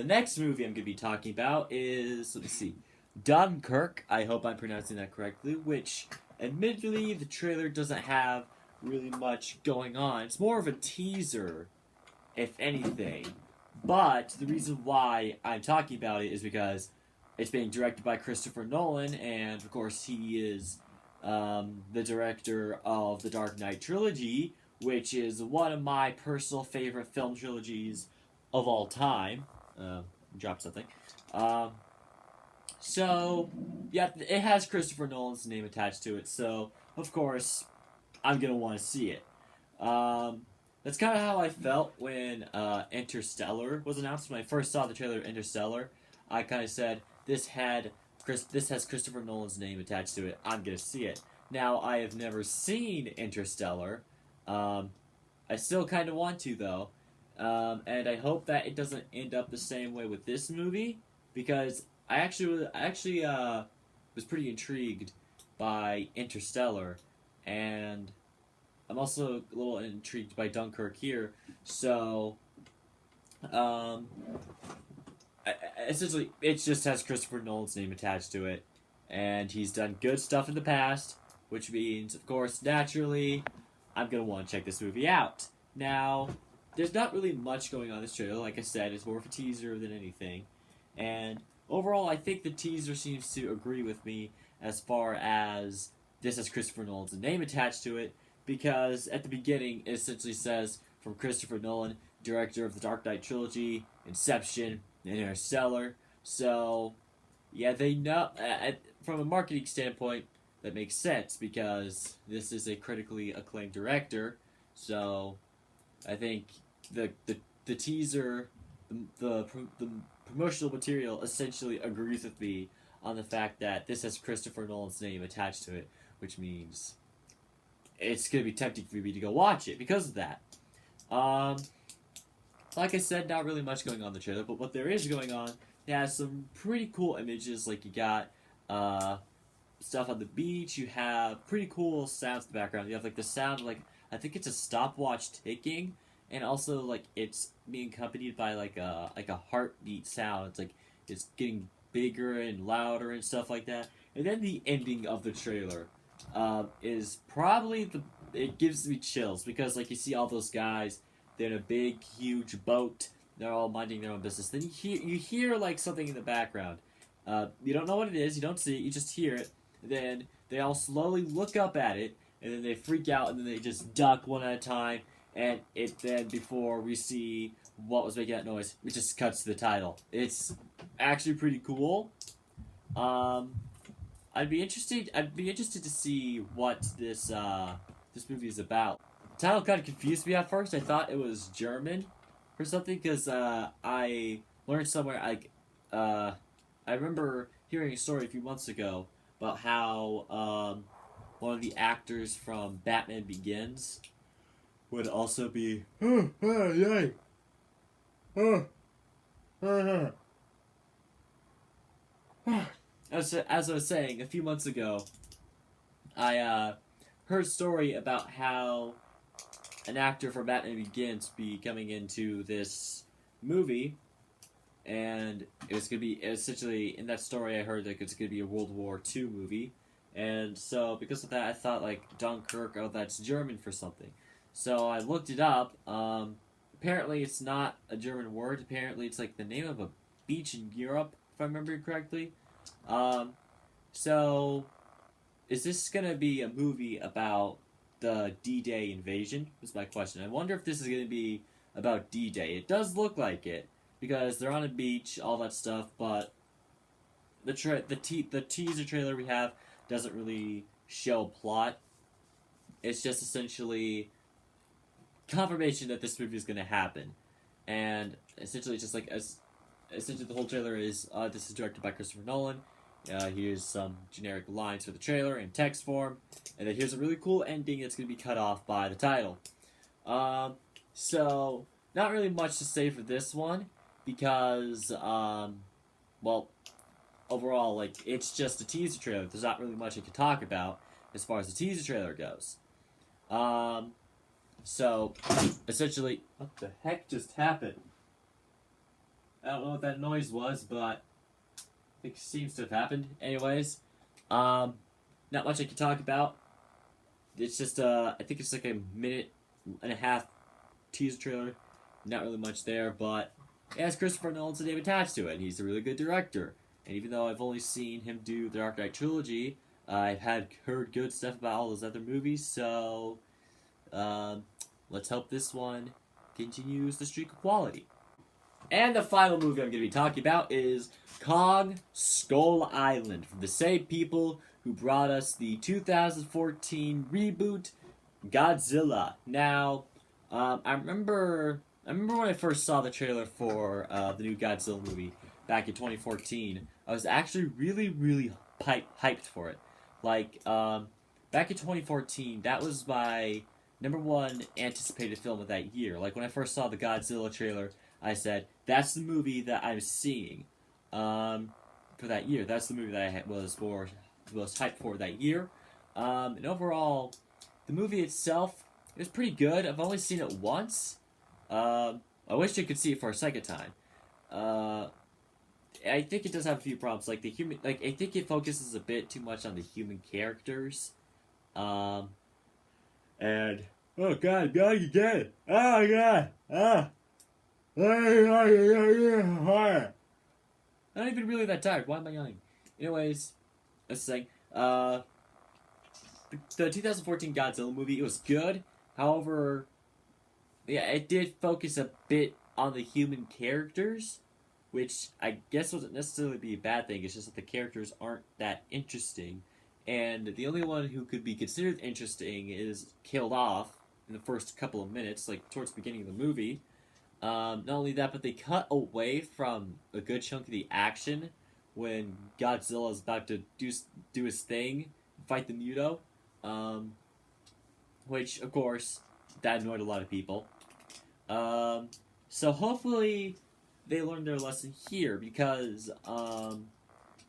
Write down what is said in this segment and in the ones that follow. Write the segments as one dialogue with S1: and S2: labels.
S1: The next movie I'm going to be talking about is, let me see, Dunkirk. I hope I'm pronouncing that correctly, which, admittedly, the trailer doesn't have really much going on. It's more of a teaser, if anything. But the reason why I'm talking about it is because it's being directed by Christopher Nolan, and of course, he is the director of the Dark Knight trilogy, which is one of my personal favorite film trilogies of all time. Drop something. Um, yeah, it has Christopher Nolan's name attached to it, so of course I'm gonna want to see it. That's kind of how I felt when Interstellar was announced. When I first saw the trailer of Interstellar, I kind of said this has Christopher Nolan's name attached to it. I'm gonna see it. Now I have never seen Interstellar. I still kind of want to though, and I hope that it doesn't end up the same way with this movie because I actually was pretty intrigued by Interstellar, and I'm also a little intrigued by Dunkirk here. So, um, essentially, it just has Christopher Nolan's name attached to it, and he's done good stuff in the past, which means, of course, naturally, I'm gonna want to check this movie out. Now, there's not really much going on in this trailer. Like I said, it's more of a teaser than anything, and overall, I think the teaser seems to agree with me as far as this has Christopher Nolan's name attached to it, because at the beginning it essentially says from Christopher Nolan, director of the Dark Knight trilogy, Inception, and Interstellar. So, yeah, they know from a marketing standpoint that makes sense because this is a critically acclaimed director. So, I think the teaser, the promotional material essentially agrees with me on the fact that this has Christopher Nolan's name attached to it, which means it's going to be tempting for me to go watch it because of that. Um, like I said, not really much going on in the trailer, but what there is going on, it has some pretty cool images. Like you got stuff on the beach. You have pretty cool sounds in the background. You have like the sound of, like, I think it's a stopwatch ticking, and also like it's being accompanied by like a heartbeat sound. It's like it's getting bigger and louder and stuff like that. And then the ending of the trailer is probably it gives me chills because like you see all those guys, they're in a big huge boat, they're all minding their own business. Then you hear like something in the background. You don't know what it is, you don't see it, you just hear it. Then they all slowly look up at it, and then they freak out, and then they just duck one at a time. And it then before we see what was making that noise, it just cuts to the title. It's actually pretty cool. I'd be interested. I'd be interested to see what this movie is about. The title kind of confused me at first. I thought it was German or something because I learned somewhere. I remember hearing a story a few months ago about how one of the actors from Batman Begins would also be. As I was saying, a few months ago, I heard a story about how an actor from Batman Begins be coming into this movie, and it was gonna be essentially in that story. I heard that it's gonna be a World War II movie, and so because of that, I thought like Dunkirk, oh, that's German for something. So I looked it up. Apparently, it's not a German word. Apparently, it's like the name of a beach in Europe, if I remember correctly. Um, so, is this gonna be a movie about the D-Day invasion? Is my question. I wonder if this is gonna be about D-Day. It does look like it because they're on a beach, all that stuff. But the teaser trailer we have doesn't really show plot. It's just essentially confirmation that this movie is gonna happen, and essentially just like essentially the whole trailer is this is directed by Christopher Nolan. Here's some generic lines for the trailer in text form, and then here's a really cool ending that's going to be cut off by the title. So, not really much to say for this one, because, well, overall, like, it's just a teaser trailer. There's not really much I can talk about as far as the teaser trailer goes. So, essentially, what the heck just happened? don't know what that noise was, but it seems to have happened. Anyways, not much I can talk about. It's just I think it's like a minute and a half teaser trailer. Not really much there, but it has Christopher Nolan's name attached to it, and he's a really good director. And even though I've only seen him do the Dark Knight trilogy, I've heard good stuff about all those other movies, so let's hope this one continues the streak of quality. And the final movie I'm going to be talking about is Kong Skull Island, from the same people who brought us the 2014 reboot Godzilla. Now, I remember when I first saw the trailer for the new Godzilla movie back in 2014. I was actually really hyped for it. Like, back in 2014, that was my #1 anticipated film of that year. Like, when I first saw the Godzilla trailer, I said, that's the movie that I'm seeing for that year. That's the movie that I was most hyped for that year. And overall, the movie itself, it was pretty good. I've only seen it once. I wish I could see it for a second time. I think it does have a few problems. Like I think it focuses a bit too much on the human characters. And oh god, you get it. Oh god, I'm not even really that tired. Why am I yelling? Anyways, let's say, the 2014 Godzilla movie, it was good. However, yeah, it did focus a bit on the human characters, which I guess wasn't necessarily be a bad thing. It's just that the characters aren't that interesting. And the only one who could be considered interesting is killed off in the first couple of minutes, like towards the beginning of the movie. Not only that, but they cut away from a good chunk of the action when Godzilla is about to do his thing, fight the Muto, which, of course, that annoyed a lot of people. So hopefully they learned their lesson here, because,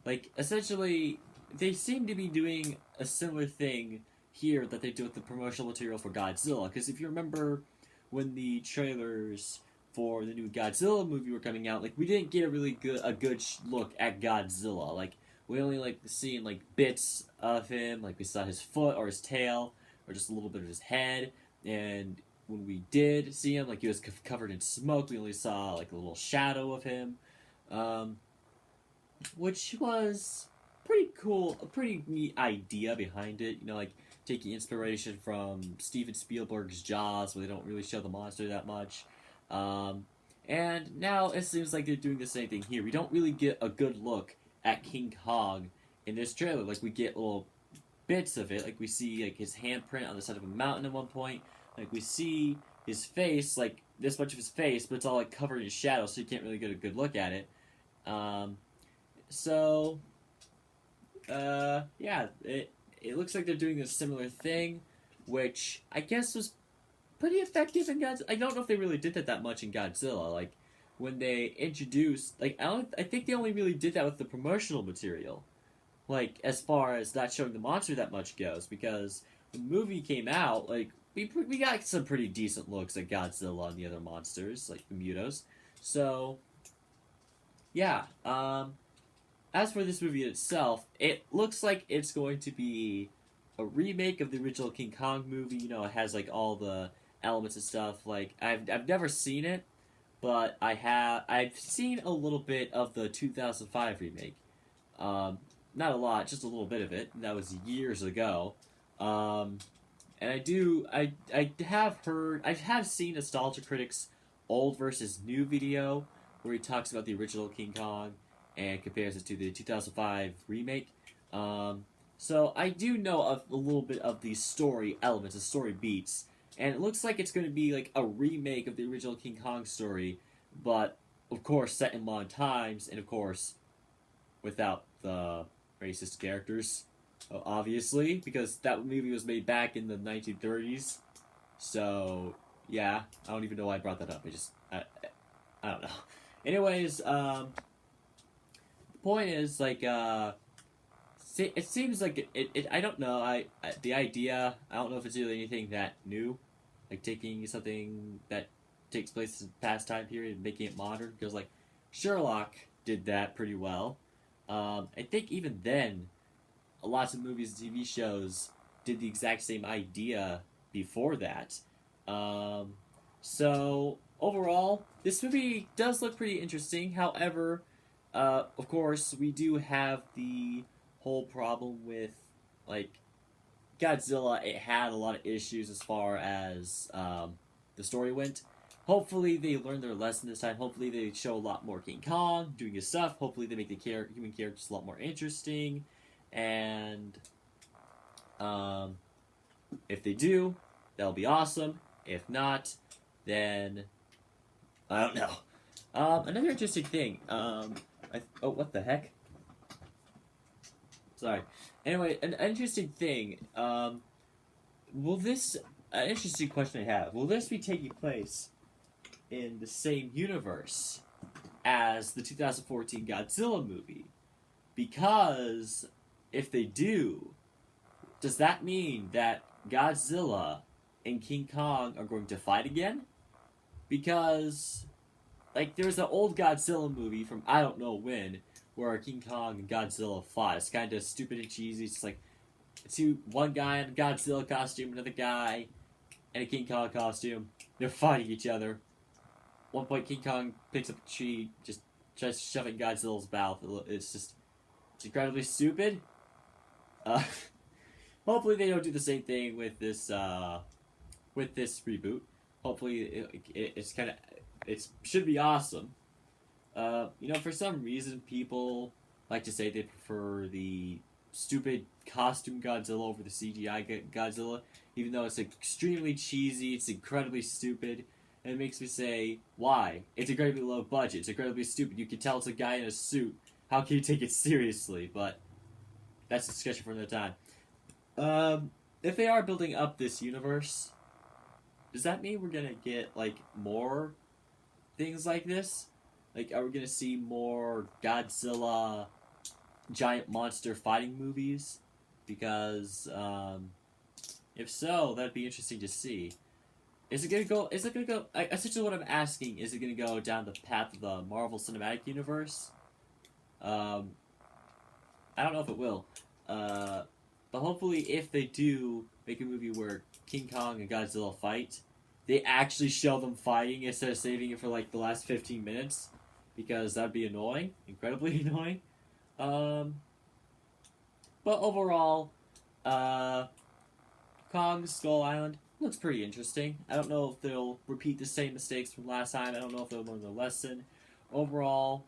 S1: like, essentially, they seem to be doing a similar thing here that they do with the promotional material for Godzilla, because if you remember when the trailers for the new Godzilla movie were coming out, like, we didn't get a good look at Godzilla. Like, we only, like, seen, like, bits of him, like, we saw his foot or his tail, or just a little bit of his head, and when we did see him, like, he was covered in smoke, we only saw, like, a little shadow of him, which was pretty cool, a pretty neat idea behind it, you know, like, taking inspiration from Steven Spielberg's Jaws, where they don't really show the monster that much. And now it seems like they're doing the same thing here. We don't really get a good look at King Kong in this trailer. Like, we get little bits of it. Like, we see, like, his handprint on the side of a mountain at one point. Like, we see his face, like, this much of his face, but it's all, like, covered in shadow, so you can't really get a good look at it. Yeah, it looks like they're doing a similar thing, which I guess was pretty effective in Godzilla. I don't know if they really did that much in Godzilla. Like, when they introduced, like, I think they only really did that with the promotional material. Like, as far as not showing the monster that much goes, because when the movie came out, like, we got some pretty decent looks at Godzilla and the other monsters, like the Mutos. So, yeah. As for this movie itself, it looks like it's going to be a remake of the original King Kong movie. You know, it has, like, all the elements and stuff. Like, I've never seen it, but I've seen a little bit of the 2005 remake. Not a lot, just a little bit of it. That was years ago. And I have seen Nostalgia Critic's old versus new video where he talks about the original King Kong and compares it to the 2005 remake. So I do know a little bit of the story elements, the story beats, and it looks like it's going to be like a remake of the original King Kong story, but of course set in modern times, and of course without the racist characters, obviously, because that movie was made back in the 1930s. So yeah, I don't even know why I brought that up. I don't know. Anyways, the point is, like, it seems like I don't know. The idea, I don't know if it's really anything that new, like taking something that takes place in the past time period and making it modern. Because, like, Sherlock did that pretty well. I think even then, lots of movies and TV shows did the exact same idea before that. Um, so overall, this movie does look pretty interesting. However, of course, we do have the whole problem with like Godzilla. It had a lot of issues as far as the story went. Hopefully, they learned their lesson this time. Hopefully, they show a lot more King Kong doing his stuff. Hopefully, they make the human characters a lot more interesting. And if they do, that'll be awesome. If not, then I don't know. Another interesting thing. Oh, what the heck? Sorry. Anyway, an interesting thing. Will this? An interesting question I have. Will this be taking place in the same universe as the 2014 Godzilla movie? Because if they do, does that mean that Godzilla and King Kong are going to fight again? Because, like, there's an old Godzilla movie from I don't know when where King Kong and Godzilla fought. It's kind of stupid and cheesy. It's like one guy in a Godzilla costume, another guy in a King Kong costume. They're fighting each other. At one point, King Kong picks up a tree, just tries to shove it in Godzilla's mouth. It's incredibly stupid. Hopefully they don't do the same thing with this reboot. Hopefully it should be awesome. For some reason people like to say they prefer the stupid costume Godzilla over the CGI Godzilla, even though it's extremely cheesy, it's incredibly stupid, and it makes me say, why? It's incredibly low budget, it's incredibly stupid, you can tell it's a guy in a suit, how can you take it seriously? But that's a discussion for another time. If they are building up this universe, does that mean we're gonna get, like, more things like this? Like, are we gonna see more Godzilla giant monster fighting movies? Because, if so, that'd be interesting to see. Essentially what I'm asking, is it gonna go down the path of the Marvel Cinematic Universe? I don't know if it will. But hopefully if they do make a movie where King Kong and Godzilla fight, they actually show them fighting instead of saving it for like the last 15 minutes. Because that'd be annoying. Incredibly annoying. But overall, Kong Skull Island looks pretty interesting. I don't know if they'll repeat the same mistakes from last time. I don't know if they'll learn the lesson. Overall,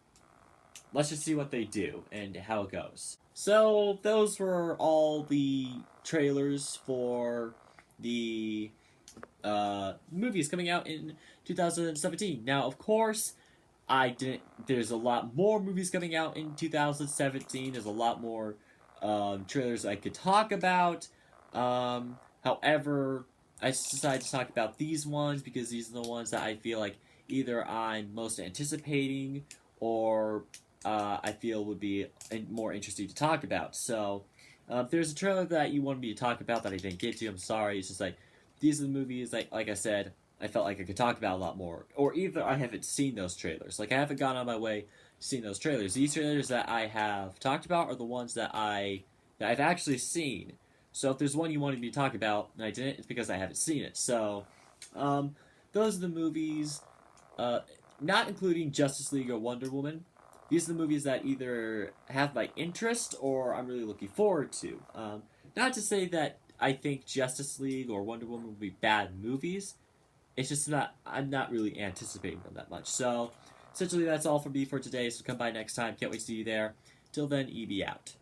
S1: let's just see what they do and how it goes. So, those were all the trailers for the movies coming out in 2017. Now, of course, there's a lot more movies coming out in 2017. There's a lot more trailers I could talk about. However, I decided to talk about these ones because these are the ones that I feel like either I'm most anticipating or I feel would be more interesting to talk about. So, if there's a trailer that you wanted me to talk about that I didn't get to, I'm sorry. It's just like, these are the movies, like I said, I felt like I could talk about a lot more. Or either I haven't seen those trailers. Like, I haven't gone on my way to seeing those trailers. These trailers that I have talked about are the ones that I've actually seen. So if there's one you wanted me to talk about and I didn't, it's because I haven't seen it. So, those are the movies, not including Justice League or Wonder Woman. These are the movies that either have my interest or I'm really looking forward to. Not to say that I think Justice League or Wonder Woman will be bad movies. It's just I'm not really anticipating them that much. So, essentially that's all from me for today, so come by next time. Can't wait to see you there. Till then, EB out.